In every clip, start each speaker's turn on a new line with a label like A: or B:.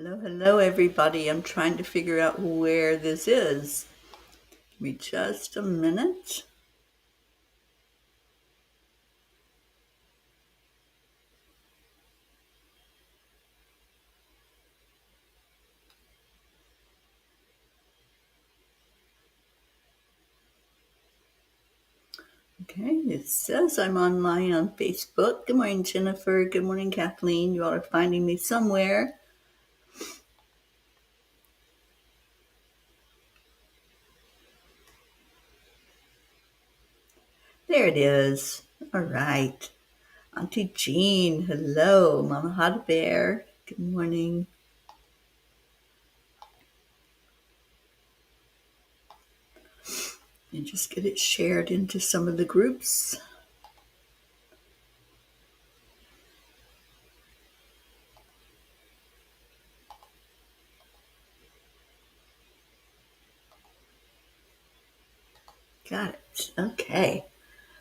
A: Hello, everybody. I'm trying to figure out where this is. Give me just a minute. Okay, it says I'm online on Facebook. Good morning, Jennifer. Good morning, Kathleen. You all are finding me somewhere. There it is. All right. Auntie Jean, hello. Mama Hot Bear, good morning. And just get it shared into some of the groups. Got it. Okay.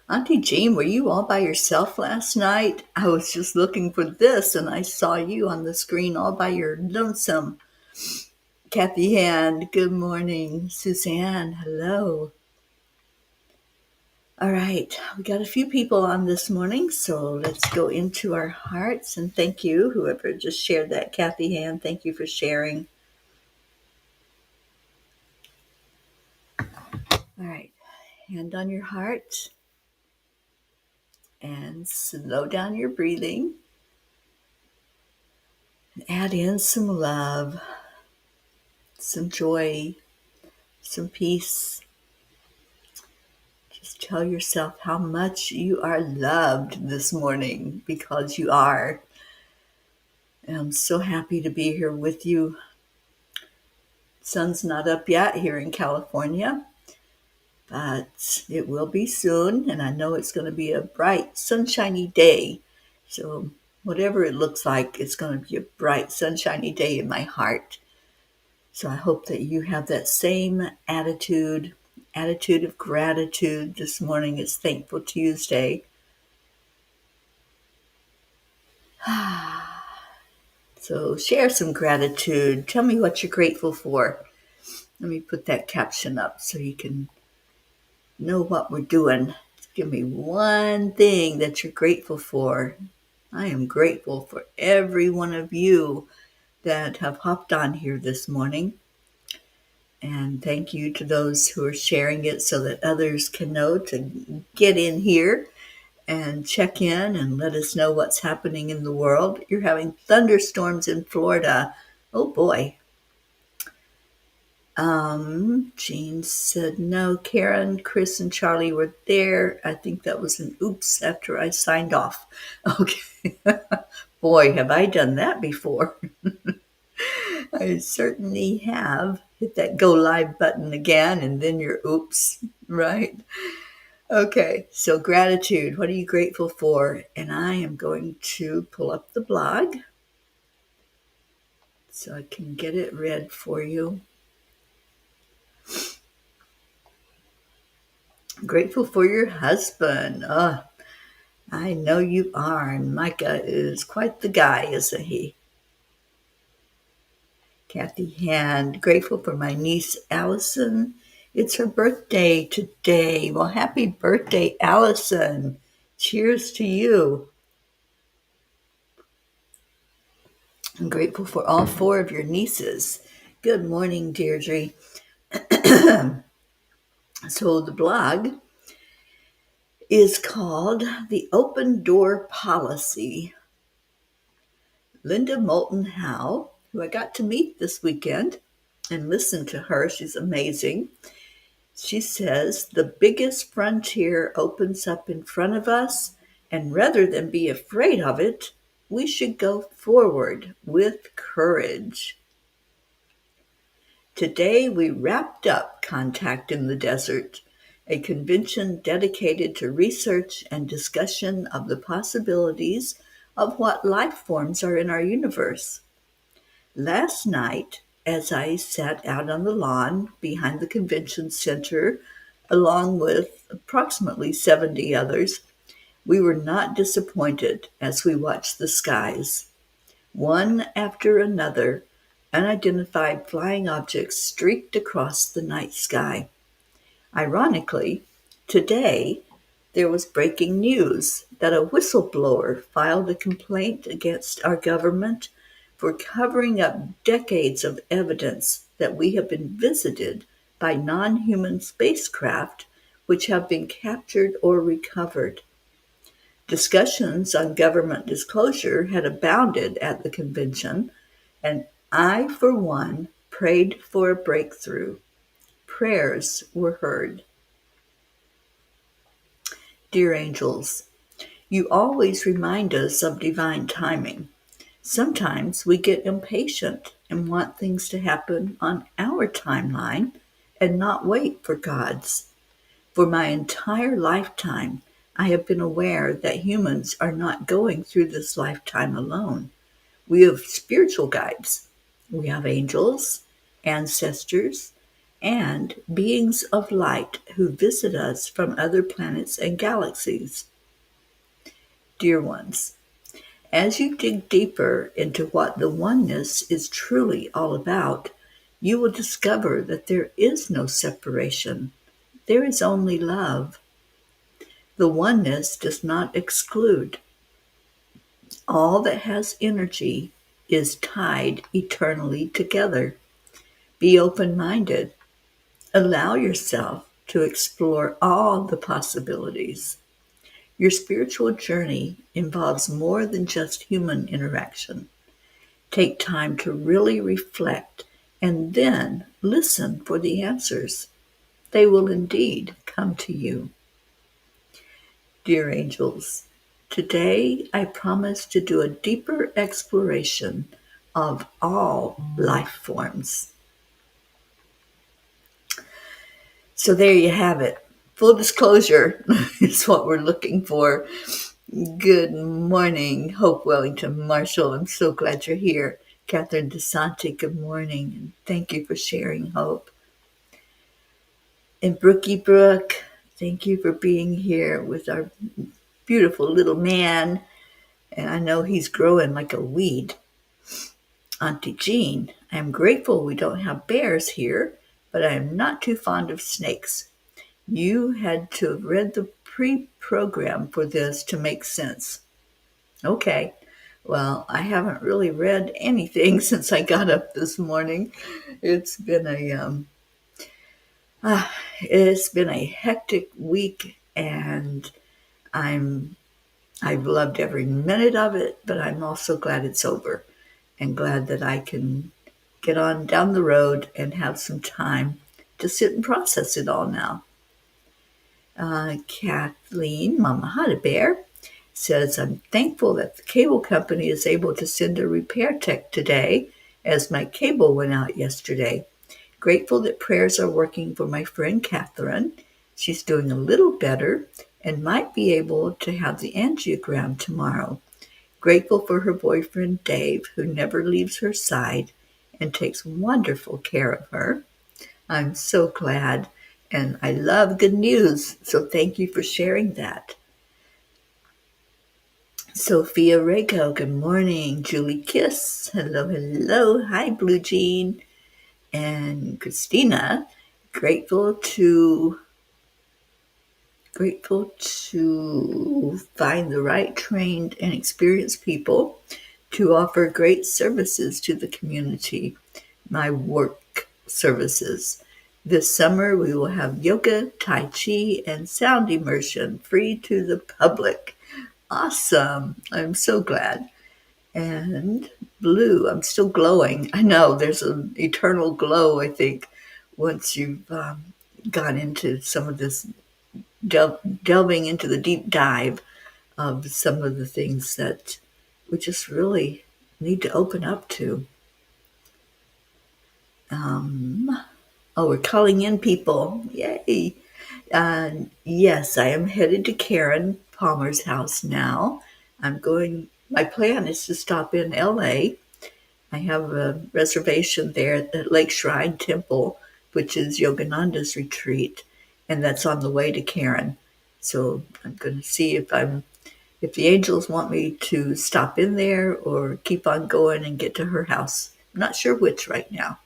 A: Auntie Jean, were you all by yourself last night? I was just looking for this and I saw you on the screen all by your lonesome. Kathy Hand, good morning. Suzanne, hello. All right, we got a few people on this morning, so let's go into our hearts. And thank you, whoever just shared that, Kathy Hand. Thank you for sharing. All right, hand on your heart and slow down your breathing. And add in some love, some joy, some peace. Just tell yourself how much you are loved this morning, because you are. And I'm so happy to be here with you. Sun's not up yet here in California, but it will be soon. And I know it's going to be a bright, sunshiny day. So whatever it looks like, it's going to be a bright, sunshiny day in my heart. So I hope that you have that same attitude of gratitude this morning. It's Thankful Tuesday. So share some gratitude. Tell me what you're grateful for. Let me put that caption up so you can know what we're doing. Give me one thing that you're grateful for. I am grateful for every one of you that have hopped on here this morning. And thank you to those who are sharing it so that others can know to get in here and check in and let us know what's happening in the world. You're having thunderstorms in Florida. Oh boy. Jean said no. Karen, Chris, and Charlie were there. I think that was an oops after I signed off. Okay. Boy, have I done that before. I certainly have. Hit that go live button again and then your oops, right? Okay, so gratitude. What are you grateful for? And I am going to pull up the blog so I can get it read for you. Grateful for your husband. I know you are. And Micah is quite the guy, isn't he? Kathy Hand. Grateful for my niece, Allison. It's her birthday today. Well, happy birthday, Allison. Cheers to you. I'm grateful for all four of your nieces. Good morning, Deirdre. So the blog is called The Open Door Policy. Linda Moulton Howe, who I got to meet this weekend and listen to her, she's amazing. She says the biggest frontier opens up in front of us, and rather than be afraid of it, we should go forward with courage. Today we wrapped up Contact in the Desert, a convention dedicated to research and discussion of the possibilities of what life forms are in our universe. Last night, as I sat out on the lawn behind the convention center, along with approximately 70 others, we were not disappointed as we watched the skies. One after another, unidentified flying objects streaked across the night sky. Ironically, today there was breaking news that a whistleblower filed a complaint against our government for covering up decades of evidence that we have been visited by non-human spacecraft which have been captured or recovered. Discussions on government disclosure had abounded at the convention, and I, for one, prayed for a breakthrough. Prayers were heard. Dear angels, you always remind us of divine timing. Sometimes we get impatient and want things to happen on our timeline and not wait for God's. For my entire lifetime, I have been aware that humans are not going through this lifetime alone. We have spiritual guides. We have angels, ancestors, and beings of light who visit us from other planets and galaxies. Dear ones, as you dig deeper into what the oneness is truly all about, you will discover that there is no separation. There is only love. The oneness does not exclude. All that has energy is tied eternally together. Be open-minded. Allow yourself to explore all the possibilities. Your spiritual journey involves more than just human interaction. Take time to really reflect and then listen for the answers. They will indeed come to you. Dear angels, today I promise to do a deeper exploration of all life forms. So there you have it. Full disclosure is what we're looking for. Good morning, Hope Wellington Marshall. I'm so glad you're here. Catherine DeSanti, good morning. And thank you for sharing, Hope. And Brookie Brooke, thank you for being here with our beautiful little man. And I know he's growing like a weed. Auntie Jean, I am grateful we don't have bears here, but I am not too fond of snakes. You had to have read the pre-program for this to make sense. Okay. Well, I haven't really read anything since I got up this morning. It's been a hectic week, and I've loved every minute of it, but I'm also glad it's over and glad that I can get on down the road and have some time to sit and process it all now. Kathleen, Mama Honey Bear, says, I'm thankful that the cable company is able to send a repair tech today as my cable went out yesterday. Grateful that prayers are working for my friend Catherine. She's doing a little better and might be able to have the angiogram tomorrow. Grateful for her boyfriend Dave, who never leaves her side and takes wonderful care of her. I'm so glad, and I love good news, so thank you for sharing that. Sophia Rego, good morning. Julie Kiss, hello, hello. Hi, Blue Jean. And Christina, grateful to find the right trained and experienced people to offer great services to the community, my work services. This summer, we will have yoga, tai chi, and sound immersion free to the public. Awesome. I'm so glad. And Blue, I'm still glowing. I know there's an eternal glow, I think, once you've gone into some of this delving into the deep dive of some of the things that we just really need to open up to. We're calling in people. Yay. Yes, I am headed to Karen Palmer's house now. My plan is to stop in LA. I have a reservation there at the Lake Shrine Temple, which is Yogananda's retreat, and that's on the way to Karen. So I'm going to see if the angels want me to stop in there or keep on going and get to her house not sure which right now.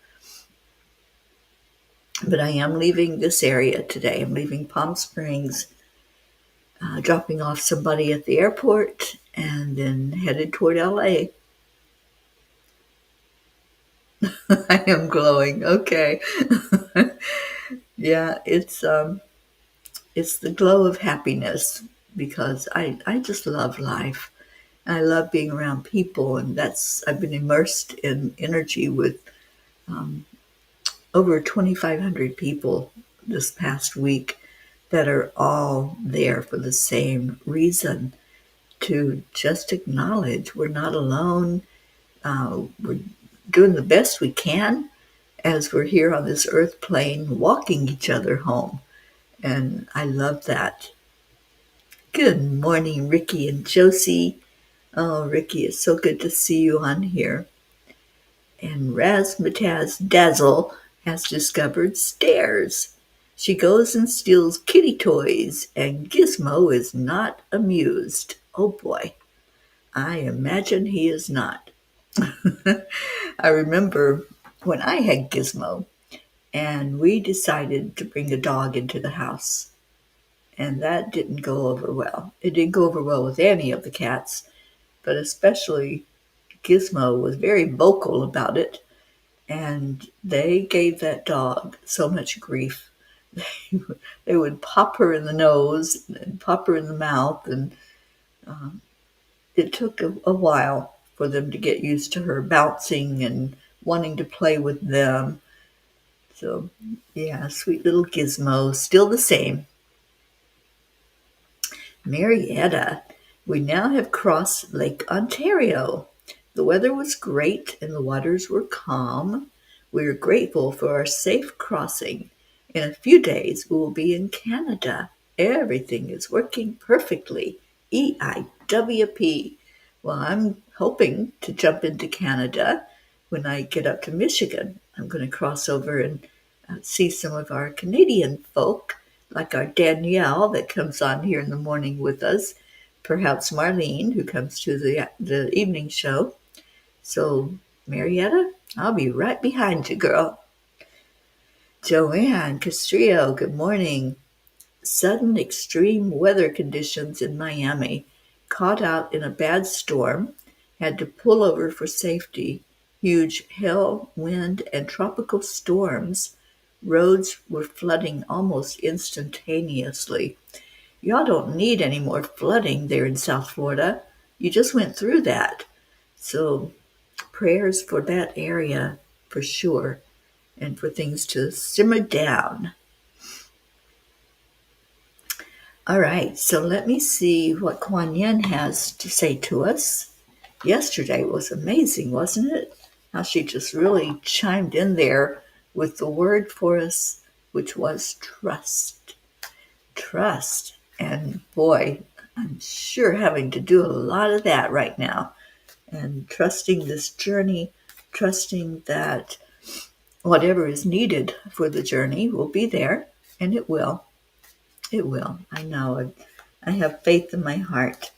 A: But I am leaving this area today. I'm leaving Palm Springs, dropping off somebody at the airport, and then headed toward LA. I am glowing. Okay. Yeah, it's the glow of happiness because I just love life. I love being around people, and I've been immersed in energy with um, over 2,500 people this past week that are all there for the same reason, to just acknowledge we're not alone. We're doing the best we can as we're here on this earth plane, walking each other home. And I love that. Good morning, Ricky and Josie. Oh, Ricky, it's so good to see you on here. And Razzmatazz Dazzle has discovered stairs. She goes and steals kitty toys, and Gizmo is not amused. Oh boy, I imagine he is not. I remember when I had Gizmo, and we decided to bring a dog into the house. And that didn't go over well. It didn't go over well with any of the cats, but especially Gizmo was very vocal about it, and they gave that dog so much grief. They would pop her in the nose and pop her in the mouth, and um, it took a while for them to get used to her bouncing and wanting to play with them. So, yeah, sweet little Gizmo, still the same. Marietta, we now have crossed Lake Ontario. The weather was great and the waters were calm. We are grateful for our safe crossing. In a few days, we will be in Canada. Everything is working perfectly. EIWP. Well, I'm hoping to jump into Canada when I get up to Michigan. I'm going to cross over and see some of our Canadian folk, like our Danielle that comes on here in the morning with us, perhaps Marlene, who comes to the evening show. So, Marietta, I'll be right behind you, girl. Joanne Castrillo, good morning. Sudden extreme weather conditions in Miami. Caught out in a bad storm. Had to pull over for safety. Huge hail, wind, and tropical storms. Roads were flooding almost instantaneously. Y'all don't need any more flooding there in South Florida. You just went through that. So, prayers for that area for sure, and for things to simmer down. All right, so let me see what Kuan Yin has to say to us. Yesterday was amazing, wasn't it? How she just really chimed in there with the word for us, which was trust. Trust. And boy, I'm sure having to do a lot of that right now. And trusting this journey, trusting that whatever is needed for the journey will be there, and it will. It will. I know. I have faith in my heart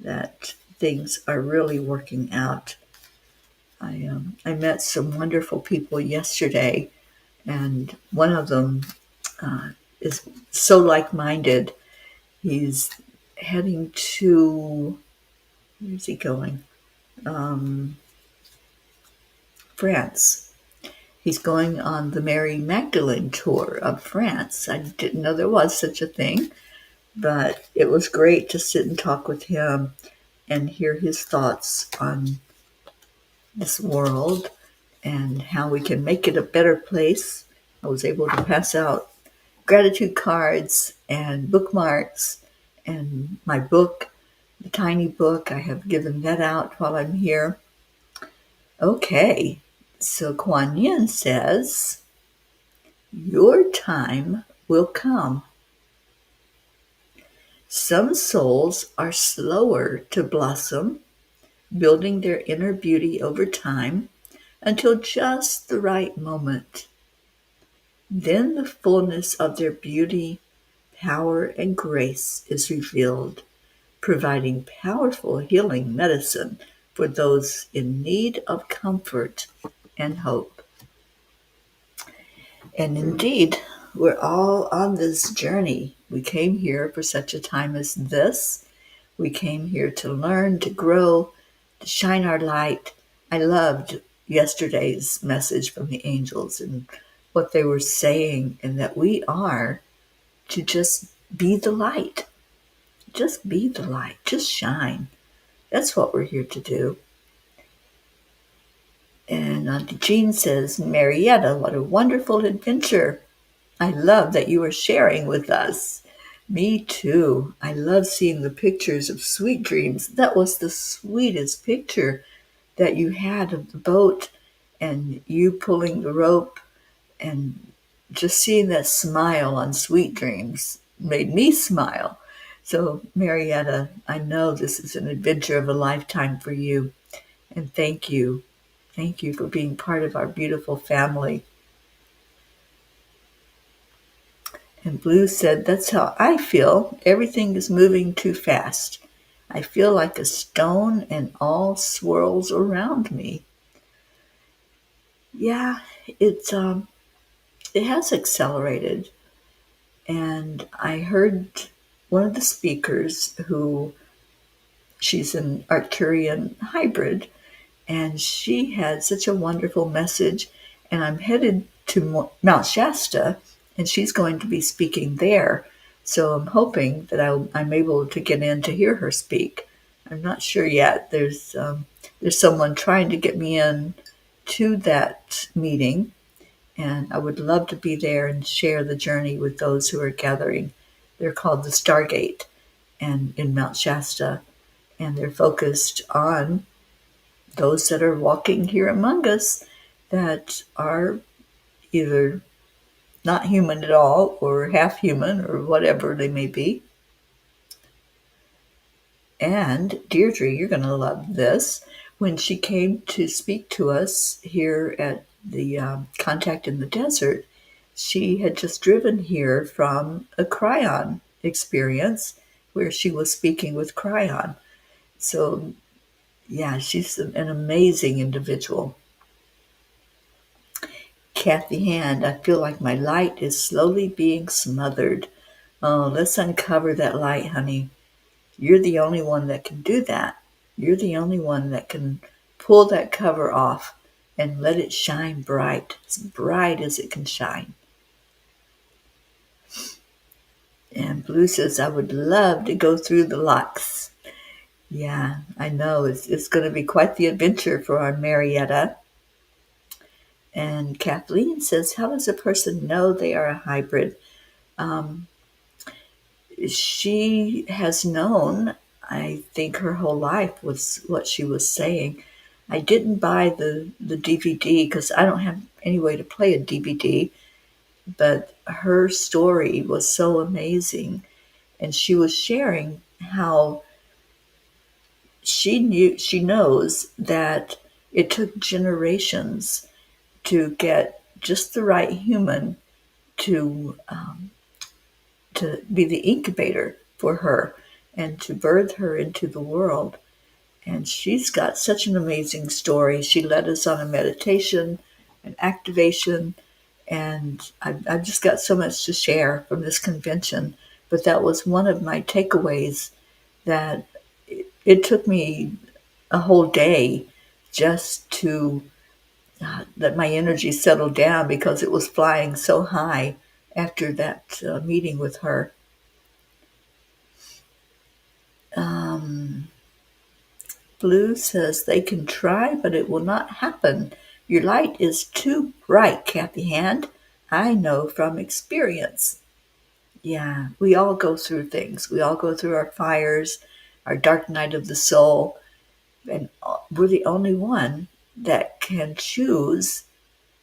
A: that things are really working out. I met some wonderful people yesterday, and one of them is so like-minded. He's heading to, where's he going? France. He's going on the Mary Magdalene tour of France. I didn't know there was such a thing, but it was great to sit and talk with him and hear his thoughts on this world and how we can make it a better place. I was able to pass out gratitude cards and bookmarks and my book, the tiny book. I have given that out while I'm here. Okay, so Kuan Yin says, your time will come. Some souls are slower to blossom, building their inner beauty over time until just the right moment. Then the fullness of their beauty, power, and grace is revealed, providing powerful healing medicine for those in need of comfort. and hope. And indeed, we're all on this journey. We came here for such a time as this. We came here to learn, to grow, to shine our light. I loved yesterday's message from the angels and what they were saying, and that we are to just be the light. Just be the light. Just shine. That's what we're here to do. And Auntie Jean says, Marietta, what a wonderful adventure. I love that you are sharing with us. Me too. I love seeing the pictures of sweet dreams. That was the sweetest picture that you had of the boat and you pulling the rope, and just seeing that smile on Sweet Dreams made me smile. So, Marietta, I know this is an adventure of a lifetime for you. And thank you. Thank you for being part of our beautiful family. And Blue said, that's how I feel. Everything is moving too fast. I feel like a stone and all swirls around me. Yeah, it has accelerated. And I heard one of the speakers who, she's an Arcturian hybrid, and she had such a wonderful message. And I'm headed to Mount Shasta, and she's going to be speaking there. So I'm hoping that I'm able to get in to hear her speak. I'm not sure yet. There's someone trying to get me in to that meeting, and I would love to be there and share the journey with those who are gathering. They're called the Stargate, and in Mount Shasta, and they're focused on those that are walking here among us that are either not human at all or half human or whatever they may be. And Deirdre, you're going to love this. When she came to speak to us here at the Contact in the Desert, she had just driven here from a Cryon experience where she was speaking with Cryon. So, yeah, she's an amazing individual. Kathy Hand, I feel like my light is slowly being smothered. Oh, let's uncover that light, honey. You're the only one that can do that. You're the only one that can pull that cover off and let it shine bright, as bright as it can shine. And Blue says, I would love to go through the locks. Yeah, I know. It's going to be quite the adventure for our Marietta. And Kathleen says, how does a person know they are a hybrid? She has known, I think, her whole life was what she was saying. I didn't buy the DVD because I don't have any way to play a DVD, but her story was so amazing. And she was sharing how she knows that it took generations to get just the right human to be the incubator for her and to birth her into the world. And she's got such an amazing story. She led us on a meditation, an activation, and I've just got so much to share from this convention. But that was one of my takeaways, that it took me a whole day just to let my energy settle down because it was flying so high after that meeting with her. Blue says they can try, but it will not happen. Your light is too bright, Kathy Hand. I know from experience. Yeah, we all go through things. We all go through our fires, our dark night of the soul, and we're the only one that can choose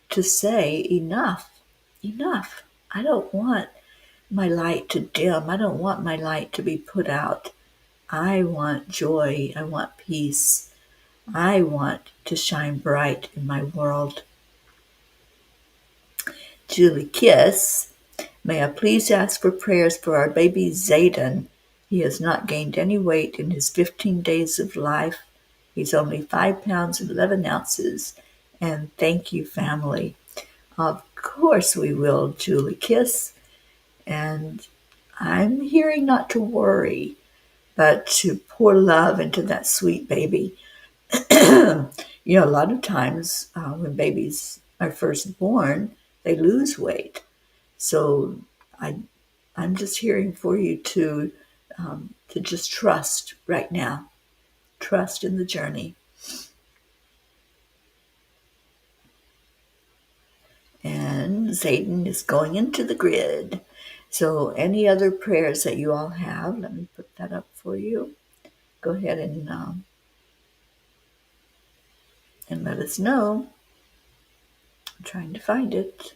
A: to say enough. Enough. I don't want my light to dim. I don't want my light to be put out. I want joy. I want peace. I want to shine bright in my world. Julie Kiss, may I please ask for prayers for our baby Zayden? He has not gained any weight in his 15 days of life. He's only 5 pounds and 11 ounces, And thank you, family. Of course we will, Julie Kiss. And I'm hearing not to worry, but to pour love into that sweet baby. A lot of times when babies are first born, they lose weight. So I, I'm just hearing for you to just trust right now. Trust in the journey. And Zayden is going into the grid. So any other prayers that you all have, let me put that up for you. Go ahead and let us know. I'm trying to find it.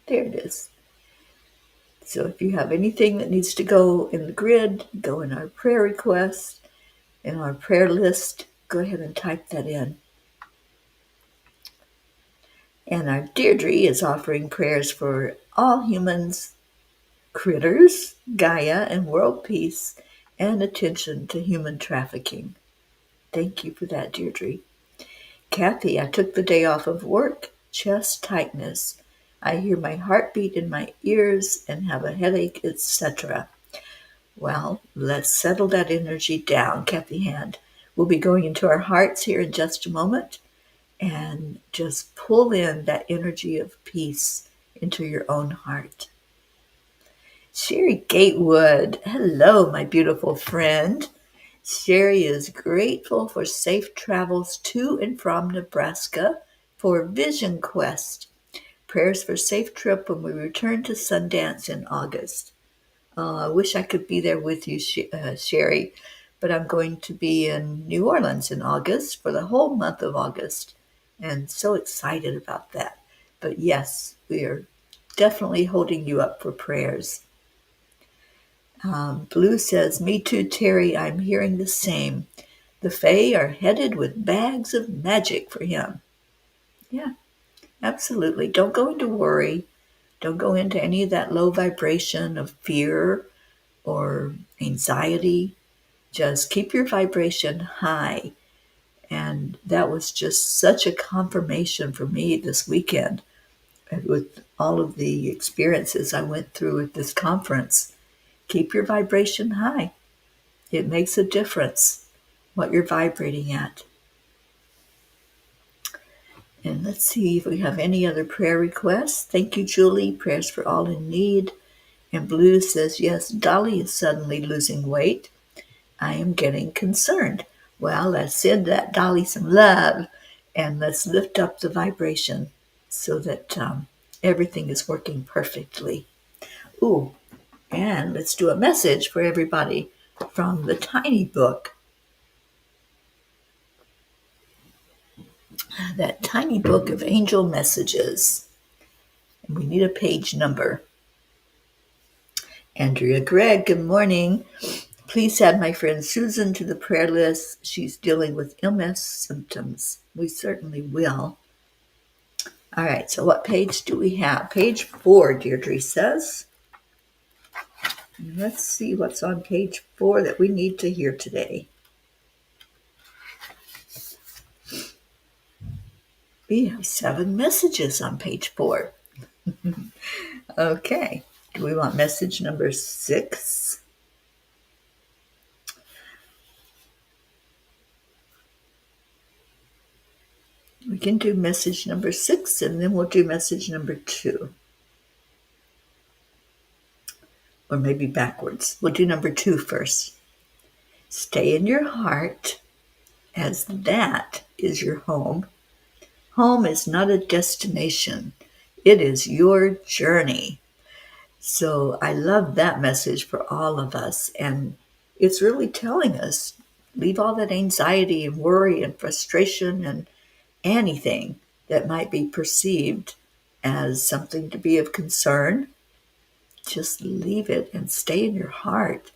A: There it is. So if you have anything that needs to go in the grid, go in our prayer request, in our prayer list, go ahead and type that in. And our Deirdre is offering prayers for all humans, critters, Gaia, and world peace, and attention to human trafficking. Thank you for that, Deirdre. Kathy, I took the day off of work, chest tightness. I hear my heartbeat in my ears and have a headache, etc. Well, let's settle that energy down, Kathy Hand. We'll be going into our hearts here in just a moment and just pull in that energy of peace into your own heart. Sherry Gatewood, hello, my beautiful friend. Sherry is grateful for safe travels to and from Nebraska for Vision Quest. Prayers for safe trip when we return to Sundance in August. I wish I could be there with you, Sherry, but I'm going to be in New Orleans in August for the whole month of August, and so excited about that. But yes, we are definitely holding you up for prayers. Blue says, me too, Teri, I'm hearing the same. The Fae are headed with bags of magic for him. Yeah, absolutely. Don't go into worry. Don't go into any of that low vibration of fear or anxiety. Just keep your vibration high. And that was just such a confirmation for me this weekend with all of the experiences I went through at this conference. Keep your vibration high. It makes a difference what you're vibrating at. And let's see if we have any other prayer requests. Thank you, Julie. Prayers for all in need. And Blue says, yes, Dolly is suddenly losing weight. I am getting concerned. Well, let's send that Dolly some love and let's lift up the vibration so that everything is working perfectly. Ooh, and let's do a message for everybody from the tiny book. That tiny book of angel messages. And we need a page number. Andrea Gregg, good morning. Please add my friend Susan to the prayer list. She's dealing with MS symptoms. We certainly will. All right, so what page do we have? Page 4, Deirdre says. Let's see what's on page 4 that we need to hear today. We have 7 messages on page 4. Okay, do we want message number 6? We can do message number 6 and then we'll do message number 2. Or maybe backwards. We'll do number 2 first. Stay in your heart, as that is your home. Home is not a destination. It is your journey. So I love that message for all of us. And it's really telling us, leave all that anxiety and worry and frustration and anything that might be perceived as something to be of concern. Just leave it and stay in your heart.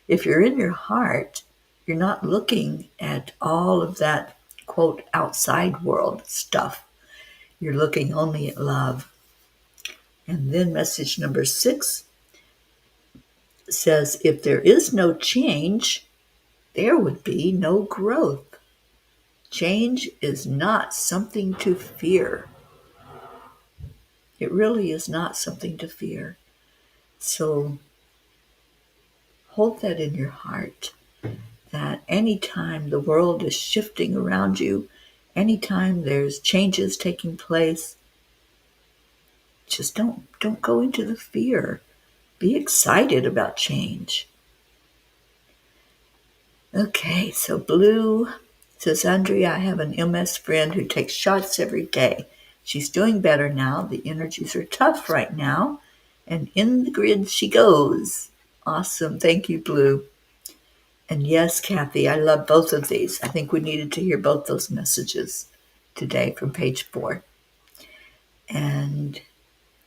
A: If you're in your heart, you're not looking at all of that, quote, outside world stuff. You're looking only at love. And then message number 6 says, if there is no change, there would be no growth. Change is not something to fear. It really is not something to fear. So hold that in your heart, that anytime the world is shifting around you, anytime there's changes taking place, just don't go into the fear. Be excited about change. Okay, so Blue says, Andrea, I have an MS friend who takes shots every day. She's doing better now. The energies are tough right now. And in the grid she goes. Awesome. Thank you, Blue. And yes, Kathy, I love both of these. I think we needed to hear both those messages today from page 4. And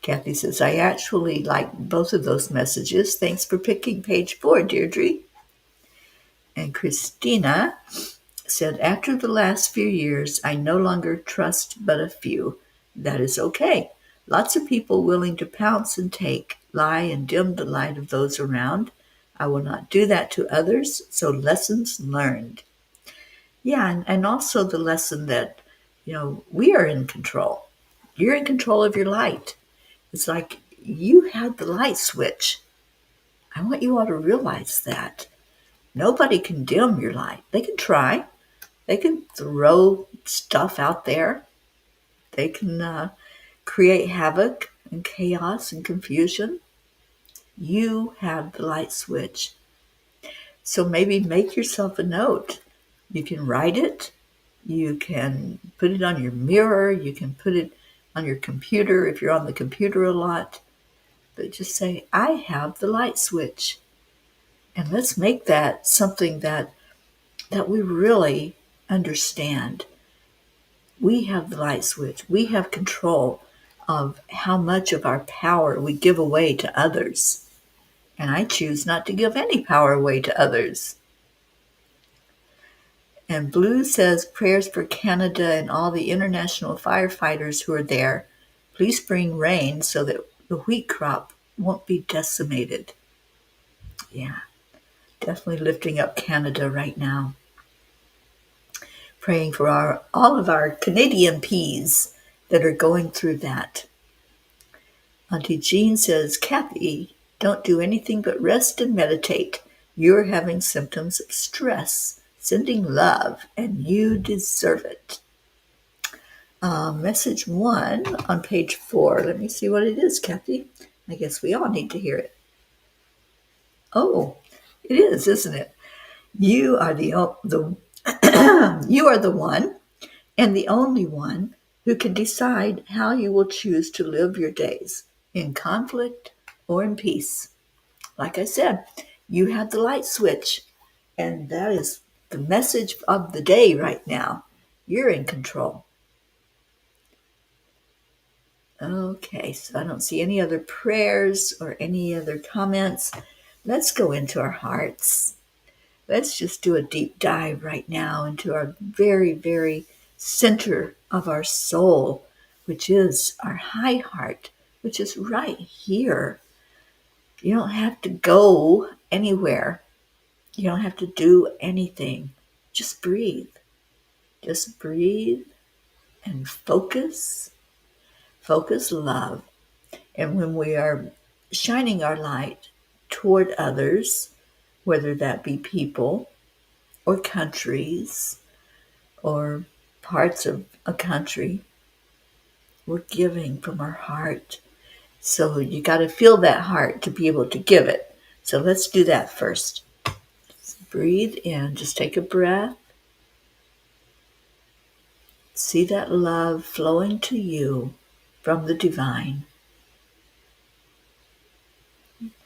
A: Kathy says, I actually like both of those messages. Thanks for picking page 4, Deirdre. And Christina said, after the last few years, I no longer trust but a few. That is okay. Lots of people willing to pounce and take, lie and dim the light of those around. I will not do that to others, so lessons learned. Yeah, and also the lesson that, we are in control. You're in control of your light. It's like you have the light switch. I want you all to realize that. Nobody can dim your light. They can try. They can throw stuff out there. They can create havoc and chaos and confusion. You have the light switch. So maybe make yourself a note. You can write it. You can put it on your mirror. You can put it on your computer if you're on the computer a lot. But just say, I have the light switch. And let's make that something that we really understand. We have the light switch. We have control of how much of our power we give away to others. And I choose not to give any power away to others. And Blue says, prayers for Canada and all the international firefighters who are there. Please bring rain so that the wheat crop won't be decimated. Yeah, definitely lifting up Canada right now. Praying for all of our Canadian peas that are going through that. Auntie Jean says, Kathy, don't do anything but rest and meditate. You're having symptoms of stress. Sending love, and you deserve it. Message 1 on page 4. Let me see what it is, Kathy. I guess we all need to hear it. Oh, it is, isn't it? You are the you are the one and the only one who can decide how you will choose to live your days, in conflict or in peace. Like I said, you have the light switch, and that is the message of the day right now. You're in control. Okay, so I don't see any other prayers or any other comments. Let's go into our hearts. Let's just do a deep dive right now into our very, very center of our soul, which is our high heart, which is right here. You don't have to go anywhere. You don't have to do anything. Just breathe. Just breathe and focus. Focus love. And when we are shining our light toward others, whether that be people or countries or parts of a country, we're giving from our heart. So you got to feel that heart to be able to give it. So let's do that first. Just breathe in. Just take a breath. See that love flowing to you from the divine.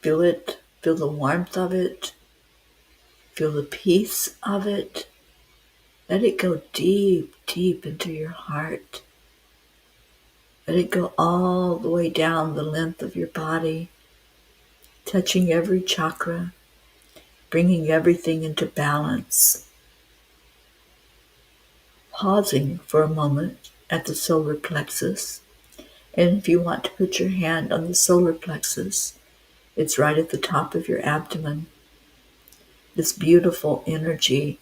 A: Feel it. Feel the warmth of it. Feel the peace of it. Let it go deep, deep into your heart. Let it go all the way down the length of your body, touching every chakra, bringing everything into balance. Pausing for a moment at the solar plexus. And if you want to put your hand on the solar plexus, it's right at the top of your abdomen. This beautiful energy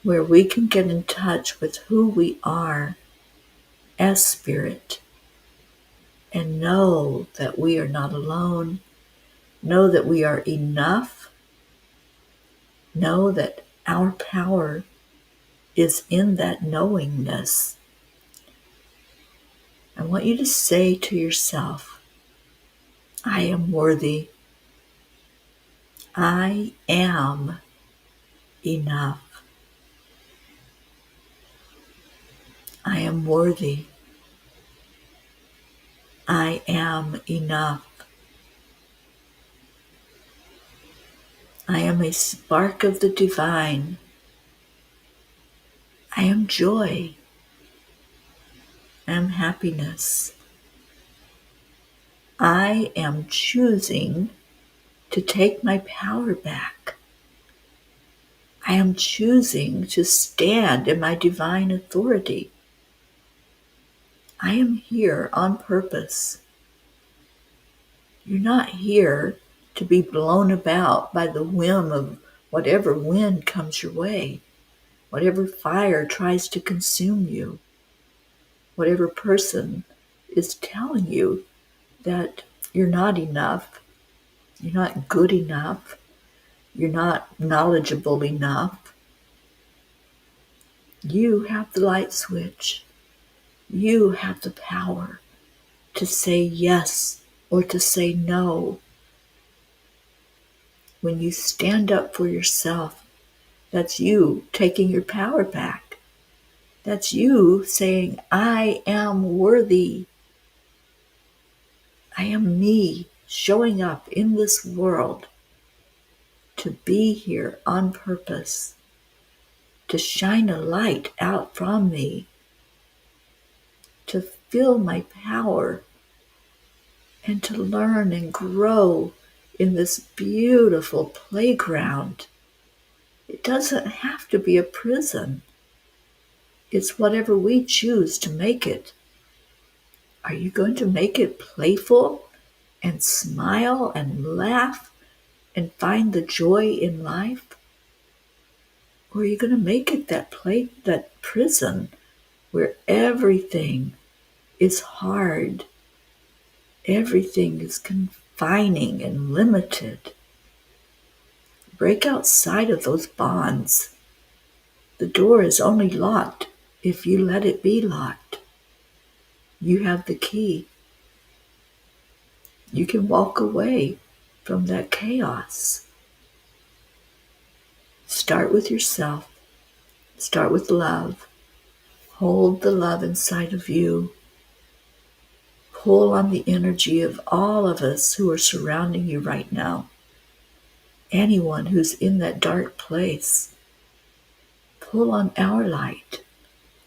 A: where we can get in touch with who we are as spirit and know that we are not alone, know that we are enough, know that our power is in that knowingness. I want you to say to yourself, I am worthy. I am enough. I am worthy. I am enough. I am a spark of the divine. I am joy. I am happiness. I am choosing to take my power back. I am choosing to stand in my divine authority. I am here on purpose. You're not here to be blown about by the whim of whatever wind comes your way, whatever fire tries to consume you, whatever person is telling you that you're not enough, you're not good enough, you're not knowledgeable enough. You have the light switch. You have the power to say yes or to say no. When you stand up for yourself, that's you taking your power back. That's you saying, I am worthy. I am me showing up in this world to be here on purpose, to shine a light out from me, to feel my power, and to learn and grow in this beautiful playground. It doesn't have to be a prison. It's whatever we choose to make it. Are you going to make it playful and smile and laugh and find the joy in life? Or are you going to make it that prison where everything is hard, everything is confining and limited? Break outside of those bonds. The door is only locked if you let it be locked. You have the key. You can walk away from that chaos. Start with yourself. Start with love. Hold the love inside of you. Pull on the energy of all of us who are surrounding you right now. Anyone who's in that dark place. Pull on our light.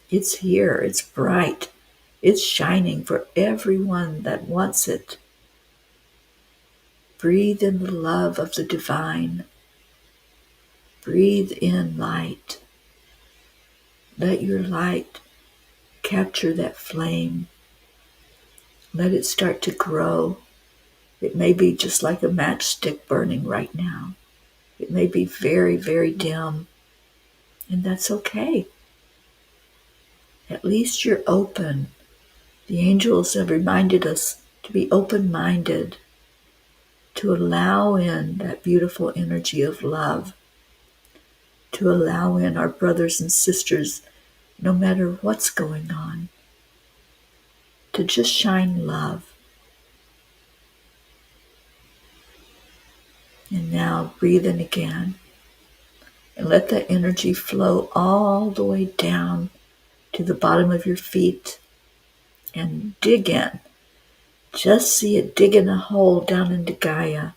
A: It's here. It's bright. It's shining for everyone that wants it. Breathe in the love of the divine. Breathe in light. Let your light capture that flame. Let it start to grow. It may be just like a matchstick burning right now. It may be very, very dim. And that's okay. At least you're open. The angels have reminded us to be open-minded, to allow in that beautiful energy of love, to allow in our brothers and sisters, no matter what's going on, to just shine love. And now breathe in again and let that energy flow all the way down to the bottom of your feet and dig in. Just see it digging a hole down into Gaia.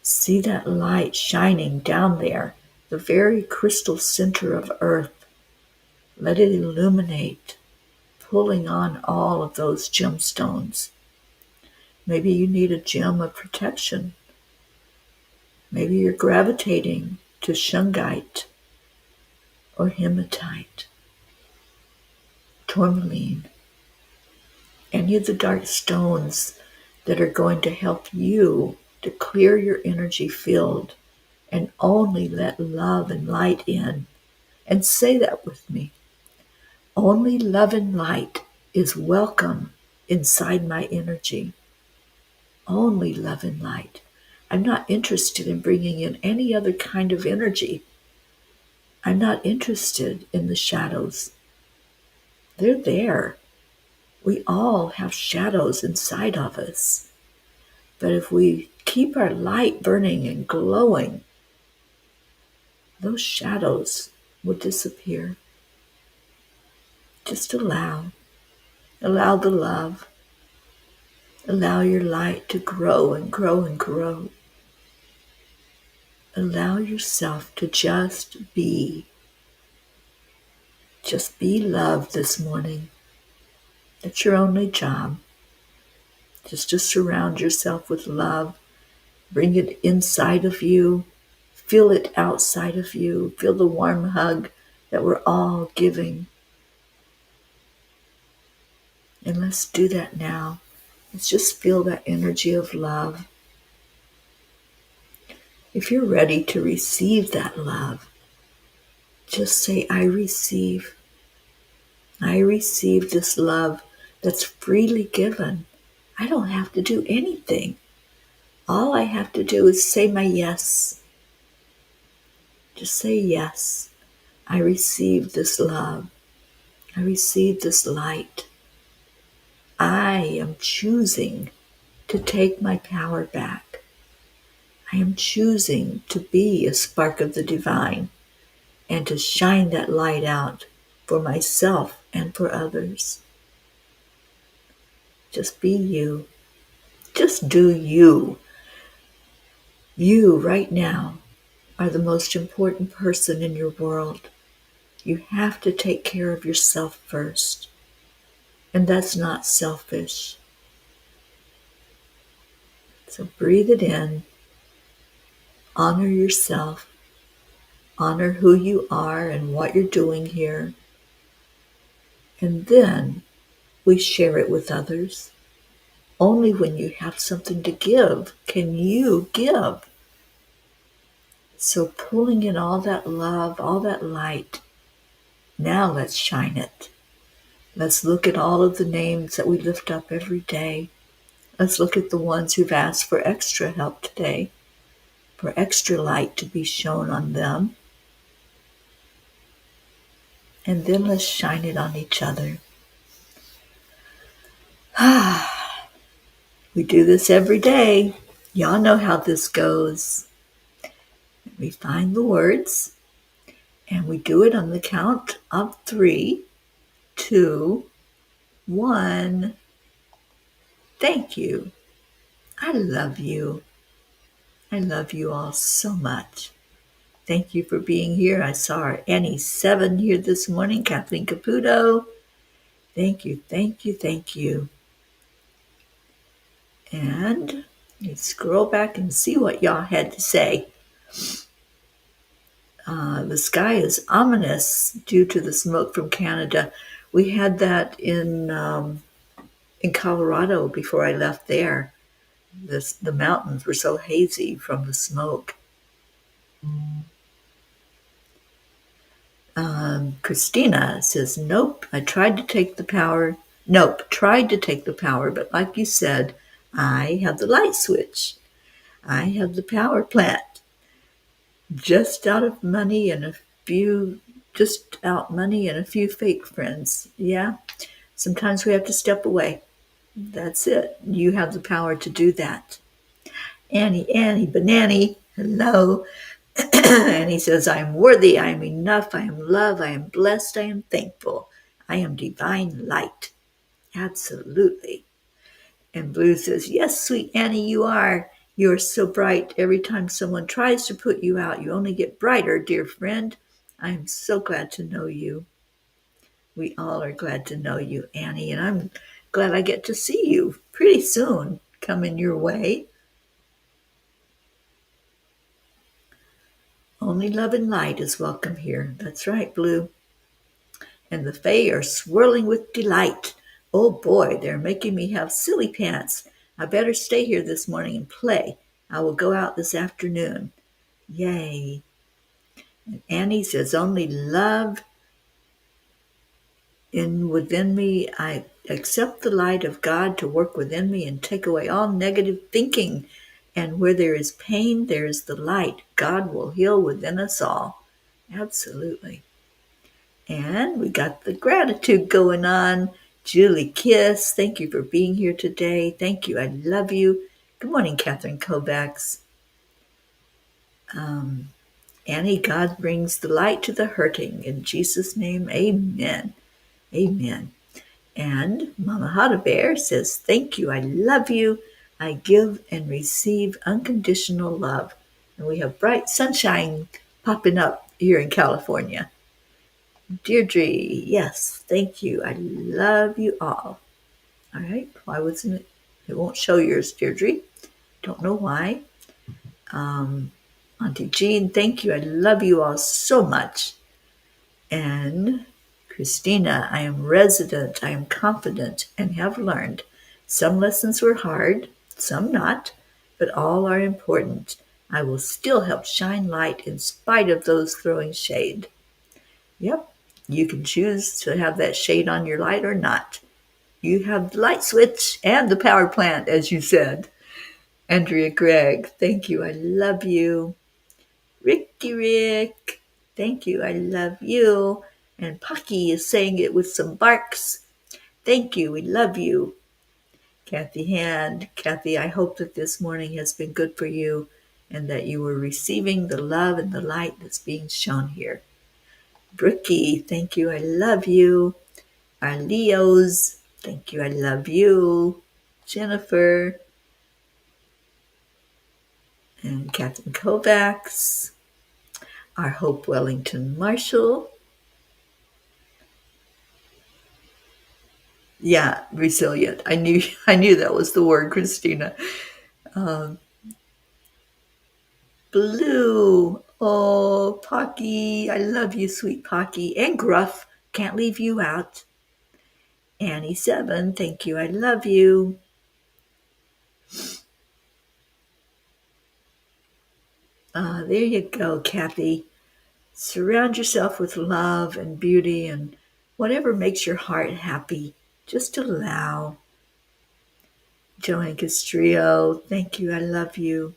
A: See that light shining down there, the very crystal center of Earth. Let it illuminate, pulling on all of those gemstones. Maybe you need a gem of protection. Maybe you're gravitating to shungite or hematite, tourmaline, any of the dark stones that are going to help you to clear your energy field and only let love and light in. And say that with me. Only love and light is welcome inside my energy. Only love and light. I'm not interested in bringing in any other kind of energy. I'm not interested in the shadows. They're there. We all have shadows inside of us. But if we keep our light burning and glowing, those shadows will disappear. Just allow. Allow the love. Allow your light to grow and grow and grow. Allow yourself to just be. Just be love this morning. That's your only job. Just to surround yourself with love. Bring it inside of you. Feel it outside of you. Feel the warm hug that we're all giving. And let's do that now. Let's just feel that energy of love. If you're ready to receive that love, just say, I receive. I receive this love that's freely given. I don't have to do anything. All I have to do is say my yes. Just say yes. I receive this love. I receive this light. I am choosing to take my power back. I am choosing to be a spark of the divine and to shine that light out for myself and for others. Just be you. Just do you. You right now are the most important person in your world. You have to take care of yourself first. And that's not selfish. So breathe it in. Honor yourself. Honor who you are and what you're doing here. And then we share it with others. Only when you have something to give can you give. So pulling in all that love, all that light, now let's shine it. Let's look at all of the names that we lift up every day. Let's look at the ones who've asked for extra help today, for extra light to be shown on them. And then let's shine it on each other. We do this every day. Y'all know how this goes. We find the words, and we do it on the count of 3, 2, 1. Thank you. I love you. I love you all so much. Thank you for being here. I saw our Annie 7 here this morning, Kathleen Caputo. Thank you, thank you, thank you. And let's scroll back and see what y'all had to say. The sky is ominous due to the smoke from Canada. We had that in Colorado before I left there. The mountains were so hazy from the smoke. Christina says, nope, tried to take the power, but like you said, I have the light switch. I have the power plant. Just out money and a few fake friends. Yeah, sometimes we have to step away. That's it. You have the power to do that. Annie, Banani, hello. And he says, I am worthy, I am enough, I am love, I am blessed, I am thankful. I am divine light. Absolutely. And Blue says, yes, sweet Annie, you are. You are so bright. Every time someone tries to put you out, you only get brighter, dear friend. I am so glad to know you. We all are glad to know you, Annie, and I'm glad I get to see you pretty soon coming your way. Only love and light is welcome here. That's right, Blue. And the Fae are swirling with delight. Oh boy, they're making me have silly pants. I better stay here this morning and play. I will go out this afternoon. Yay. And Annie says, only love within me. I accept the light of God to work within me and take away all negative thinking. And where there is pain, there is the light. God will heal within us all. Absolutely. And we got the gratitude going on. Julie Kiss, thank you for being here today. Thank you. I love you. Good morning, Catherine Kovacs. Annie, God brings the light to the hurting. In Jesus' name, amen. Amen. And Mama Hada Bear says, thank you. I love you. I give and receive unconditional love. And we have bright sunshine popping up here in California. Deirdre, yes, thank you. I love you all. All right. Why wasn't it? It won't show yours, Deirdre. Don't know why. Auntie Jean, thank you. I love you all so much. And Christina, I am resident. I am confident and have learned. Some lessons were hard, some not, but all are important. I will still help shine light in spite of those throwing shade. Yep, you can choose to have that shade on your light or not. You have the light switch and the power plant, as you said. Andrea Gregg, thank you. I love you. Ricky Rick, thank you. I love you. And Pocky is saying it with some barks. Thank you. We love you. Kathy Hand, Kathy, I hope that this morning has been good for you and that you were receiving the love and the light that's being shown here. Brookie, thank you. I love you. Our Leos, thank you. I love you. Jennifer and Catherine Kovacs. Our Hope Wellington Marshall. Yeah, resilient. I knew that was the word, Christina. Blue. Oh, Pocky. I love you, sweet Pocky. And Gruff. Can't leave you out. Annie 7. Thank you. I love you. There you go, Kathy. Surround yourself with love and beauty and whatever makes your heart happy. Just allow. Joanne Castrillo. Thank you. I love you.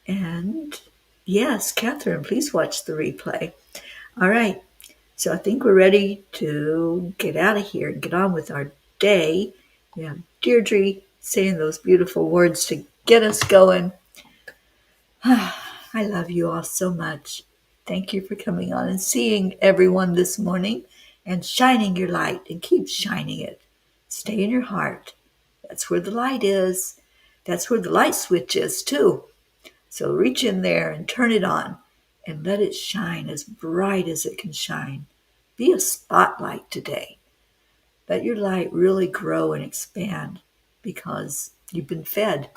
A: And yes, Catherine, please watch the replay. All right. So I think we're ready to get out of here and get on with our day. We have Deirdre saying those beautiful words to get us going. I love you all so much. Thank you for coming on and seeing everyone this morning and shining your light and keep shining it. Stay in your heart. That's where the light is. That's where the light switch is too. So reach in there and turn it on and let it shine as bright as it can shine. Be a spotlight today. Let your light really grow and expand because you've been fed.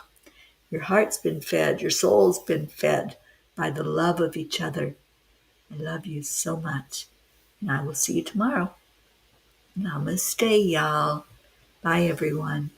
A: Your heart's been fed. Your soul's been fed by the love of each other. I love you so much. And I will see you tomorrow. Namaste, y'all. Bye, everyone.